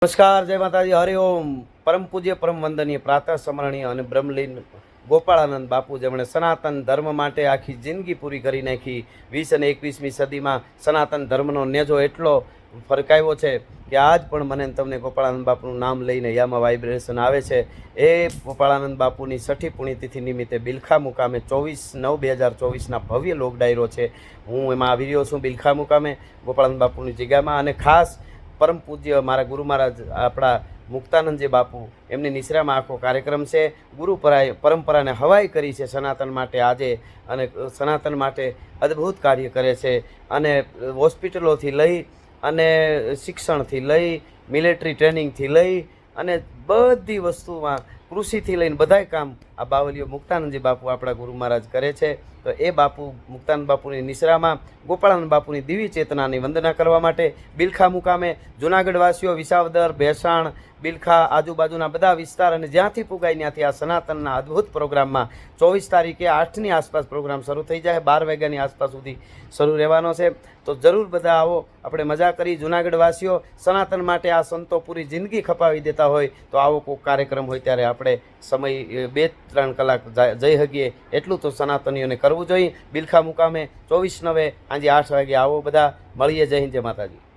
નમસ્કાર, જય માતાજી, હરિઓમ। પરમ પૂજ્ય પરમ વંદનીય પ્રાતઃ સ્મરણીય અને બ્રહ્મલીન ગોપાળાનંદ બાપુ, જેમણે સનાતન ધર્મ માટે આખી જિંદગી પૂરી કરી નાખી। 20 અને 21મી સદીમાં સનાતન ધર્મનો નેજો એટલો ફરકાવ્યો છે કે આજ પણ મને તમને ગોપાળાનંદ બાપુનું નામ લઈને યામાં વાઇબ્રેશન આવે છે। એ ગોપાળાનંદ બાપુની 6ઠી પુણ્યતિથિ નિમિત્તે બિલખા મુકામે 24/9/2024ના ભવ્ય લોક ડાયરો છે। હું એમાં આવી રહ્યો છું બિલખા મુકામે ગોપાળાનંદ બાપુની જગ્યામાં, અને ખાસ પરમ પૂજ્ય મારા ગુરુ મહારાજ આપણા મુક્તાનંદજી બાપુ એમની નિશ્રામાં આખો કાર્યક્રમ છે। ગુરુ પરંપરાને હવાઈ કરી છે સનાતન માટે આજે, અને સનાતન માટે અદ્ભુત કાર્ય કરે છે। અને હોસ્પિટલોથી લઈ અને શિક્ષણથી લઈ મિલિટરી ટ્રેનિંગથી લઈ અને બધી વસ્તુમાં કૃષિથી લઈને બધાય કામ આ બાવલીઓ મુક્તાનંદજી બાપુ આપણા ગુરુ મહારાજ કરે છે। તો એ બાપુ મુક્તાનંદ બાપુની નિશ્રામાં ગોપાળાનંદ બાપુની દિવ્ય ચેતનાની વંદના કરવા માટે બિલખા મુકામે જૂનાગઢવાસીઓ, વિસાવદર, ભેસાણ, બિલખા આજુબાજુના બધા વિસ્તાર અને જ્યાંથી પુગાય ત્યાંથી આ સનાતનના અદ્ભુત પ્રોગ્રામમાં 24 તારીખે 8ની આસપાસ પ્રોગ્રામ શરૂ થઈ જાય, 12 વાગ્યાની આસપાસ સુધી શરૂ રહેવાનો છે। તો જરૂર બધા આવો, આપણે મજા કરી। જૂનાગઢવાસીઓ સનાતન માટે આ સંતો પૂરી જિંદગી ખપાવી દેતા હોય તો આવો કોઈ કાર્યક્રમ હોય ત્યારે આપણે સમય 2-3 કલાક જઈ શકીએ એટલું તો સનાતનીઓને કરવું જોઈએ। બિલખા મુકામે 24/9 સાંજે 8 વાગે આવો, બધા મળીએ। જય હિન્દ, જય માતાજી।